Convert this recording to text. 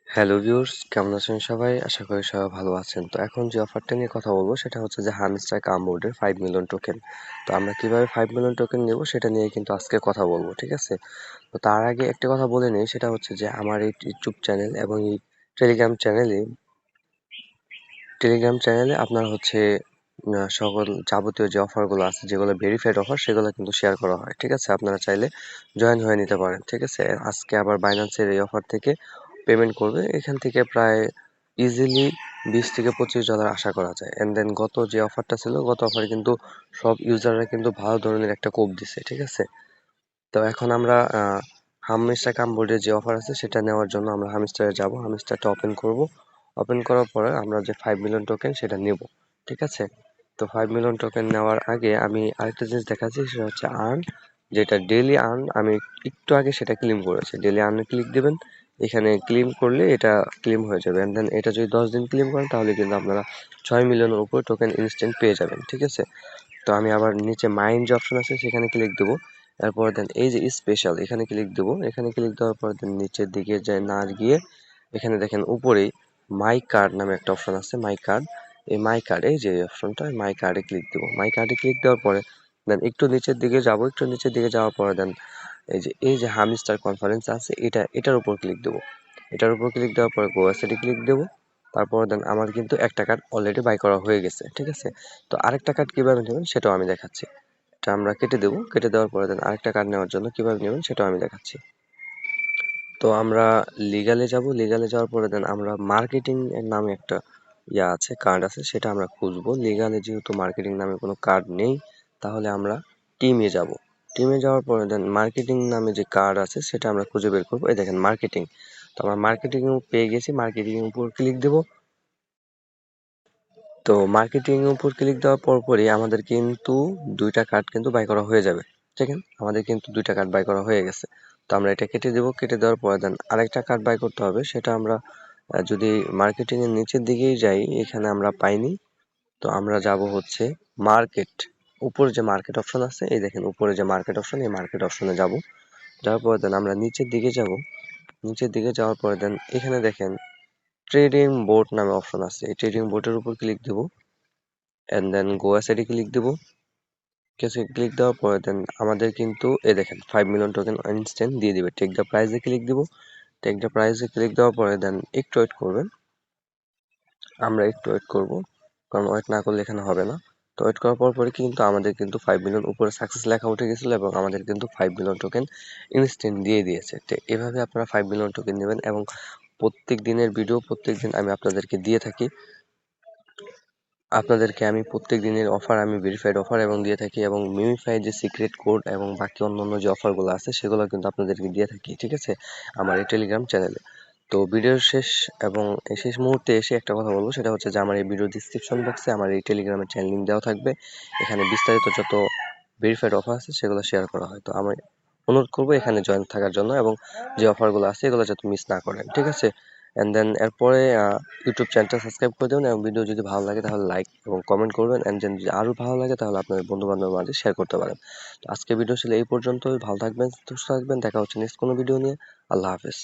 Hello viewers, কেমন আছেন সবাই? আশা করি সবাই ভালো আছেন। তো এখন যে অফারটা নিয়ে কথা বলবো সেটা হচ্ছে যে হামস্টার কামবোর্ডের 5 মিলিয়ন টোকেন। তো আমরা কিভাবে 5 মিলিয়ন টোকেন নেব সেটা নিয়ে কিন্তু আজকে কথা বলবো, ঠিক আছে? তো তার আগে একটা কথা বলে নিই, সেটা হচ্ছে যে আমার এই ইউটিউব চ্যানেল এবং এই টেলিগ্রাম চ্যানেলে আপনার হচ্ছে সকল যাবতীয় যে অফারগুলো আছে, যেগুলো ভেরিফাইড অফার, সেগুলো কিন্তু শেয়ার করা হয়, ঠিক আছে? আপনারা চাইলে জয়েন হয়ে নিতে পারেন, ঠিক আছে? আজকে আবার বাইন্যান্সের এই অফার থেকে পেমেন্ট করবে, এখান থেকে প্রায় ইজিলি $20 থেকে $25 আশা করা যায়। এন্ড দেন গত যে অফারটা ছিল, গত অফারে কিন্তু সব ইউজাররা কিন্তু ভালো ধরনের একটা কোপ দিছে, ঠিক আছে? তো এখন আমরা হামস্টার কামবোর্ডের যে অফার আছে সেটা নেওয়ার জন্য আমরা হামস্টারে যাব, হামস্টারটা ওপেন করব। ওপেন করার পরে আমরা যে 5 মিলিয়ন টোকেন সেটা নেব, ঠিক আছে? তো 5 মিলিয়ন টোকেন নেওয়ার আগে আমি আরেকটা জিনিস দেখাচ্ছি, সেটা হচ্ছে আর্ন, যেটা ডেইলি আর্ন। আমি একটু আগে সেটা ক্লেম করেছি। ডেইলি আর্নে ক্লিক দিবেন, এখানে ক্লেম করলে এটা ক্লেম হয়ে যাবে। এন্ড দেন এটা যদি 10 দিন ক্লেম করেন তাহলে কিন্তু আপনারা 6 মিলিয়নের উপর টোকেন ইনস্ট্যান্ট পেয়ে যাবেন, ঠিক আছে? তো আমি আবার নিচে মাইন্ড যে অপশন আছে সেখানে ক্লিক দেবো। এরপর দেন এই যে স্পেশাল, এখানে ক্লিক দেবো। এখানে ক্লিক দেওয়ার পর দেন নিচের দিকে যায় না গিয়ে এখানে দেখেন উপরেই মাই কার্ড নামে একটা অপশন আছে, মাই কার্ড। এই মাই কার্ড, এই যে অপশনটা, মাই কার্ডে ক্লিক দেবো। মাই কার্ডে ক্লিক দেওয়ার পরে দেন একটু নিচের দিকে যাব, একটু নিচের দিকে যাওয়ার পরে দেন এই যে হামস্টার কনফারেন্স আছে, এটার উপর ক্লিক দেবো। এটার উপর ক্লিক দেওয়ার পরে গো অ্যাসেটে ক্লিক দেবো। তারপর দেন আমার কিন্তু একটা কার্ড অলরেডি বাই করা হয়ে গেছে, ঠিক আছে? তো আরেকটা কার্ড কিভাবে নেবেন সেটাও আমি দেখাচ্ছি। এটা আমরা কেটে দেবো। কেটে দেওয়ার পরে দেন আরেকটা কার্ড নেওয়ার জন্য কিভাবে নেবেন সেটাও আমি দেখাচ্ছি। তো আমরা লিগালে যাব। লিগালে যাওয়ার পরে দেন আমরা মার্কেটিং এর নামে একটা আছে, কার্ড আছে, সেটা আমরা খুঁজবো। লিগালে যেহেতু মার্কেটিং নামে কোনো কার্ড নেই, তাহলে আমরা টিমে যাব। টিমে যাওয়ার পরে দেন মার্কেটিং নামে যে কার্ড আছে সেটা আমরা খুঁজে বের করবো। এই দেখেন মার্কেটিং। তো আমরা মার্কেটিং পেয়ে গেছি, মার্কেটিং এর উপর ক্লিক দেবো। তো মার্কেটিং এর উপর ক্লিক দেওয়ার পরপরই আমাদের কিন্তু দুইটা কার্ড কিন্তু বাই করা হয়ে যাবে। দেখেন আমাদের কিন্তু দুইটা কার্ড বাই করা হয়ে গেছে। তো আমরা এটা কেটে দেবো। কেটে দেওয়ার পরে দেন আরেকটা কার্ড বাই করতে হবে। সেটা আমরা যদি মার্কেটিং এর নিচের দিকেই যাই, এখানে আমরা পাইনি। তো আমরা যাব হচ্ছে মার্কেট। উপরে যে মার্কেট অপশন আছে, এই দেখেন উপরে যে মার্কেট অপশন, এই মার্কেট অপশনে যাব। যাওয়ার পরে দেন আমরা নিচের দিকে যাব। নিচের দিকে যাওয়ার পরে দেন এখানে দেখেন ট্রেডিং বোর্ড নামে অপশন আছে। এই ট্রেডিং বোর্ডের উপর ক্লিক দেবো। এন্ড দেন গো অ্যাসেটে ক্লিক দেবো। ক্লিক দেওয়ার পরে দেন আমাদের কিন্তু এই দেখেন 5 মিলিয়ন টোকেন ইনস্ট্যান্ট দিয়ে দিবে। টেক দ্য প্রাইজে ক্লিক দিব। টেক দ্য প্রাইজে ক্লিক দেওয়ার পরে দেন একটু ওয়েট করবেন। আমরা একটু ওয়েট করব, কারণ ওয়েট না করলে এখানে হবে না। তো ওয়েট করার পরে কিন্তু আমাদের কিন্তু 5 মিলিয়ন উপরে সাকসেস লেখা উঠে গেছিল এবং আমাদের কিন্তু 5 মিলিয়ন টোকেন ইনস্ট্যান্ট দিয়ে দিয়েছে। তো এভাবে আপনারা 5 মিলিয়ন টোকেন নেবেন এবং প্রত্যেক দিনের ভিডিও প্রত্যেক দিন আমি আপনাদেরকে দিয়ে থাকি। আপনাদেরকে আমি প্রত্যেক দিনের অফার, আমি ভেরিফাইড অফার এবং দিয়ে থাকি, এবং মিমিফাই যে সিক্রেট কোড এবং বাকি অন্যান্য যে অফারগুলো আছে সেগুলো কিন্তু আপনাদেরকে দিয়ে থাকি, ঠিক আছে? আমার এই টেলিগ্রাম চ্যানেলে। তো ভিডিওর শেষ এবং এই শেষ মুহূর্তে এসে একটা কথা বলবো, সেটা হচ্ছে যে আমার এই ভিডিও ডিসক্রিপশন বক্সে আমার এই টেলিগ্রামের চ্যানেল লিঙ্ক দেওয়া থাকবে। এখানে বিস্তারিত যত ভেরিফাইড অফার আছে সেগুলো শেয়ার করা হয়। তো আমি অনুরোধ করবো এখানে জয়েন থাকার জন্য এবং যে অফারগুলো আছে এগুলো যাতে মিস না করেন, ঠিক আছে? এন্ড দেন এরপরে ইউটিউব চ্যানেলটা সাবস্ক্রাইব করে দেবেন এবং ভিডিও যদি ভালো লাগে তাহলে লাইক এবং কমেন্ট করবেন। এন্ড দেন যদি আরো ভালো লাগে তাহলে আপনার বন্ধু বান্ধবের মাঝে শেয়ার করতে পারেন। তো আজকে ভিডিও ছিল এই পর্যন্তই। ভালো থাকবেন, সুস্থ থাকবেন। দেখা হচ্ছে নেক্সট কোনো ভিডিও নিয়ে। আল্লাহ হাফেজ।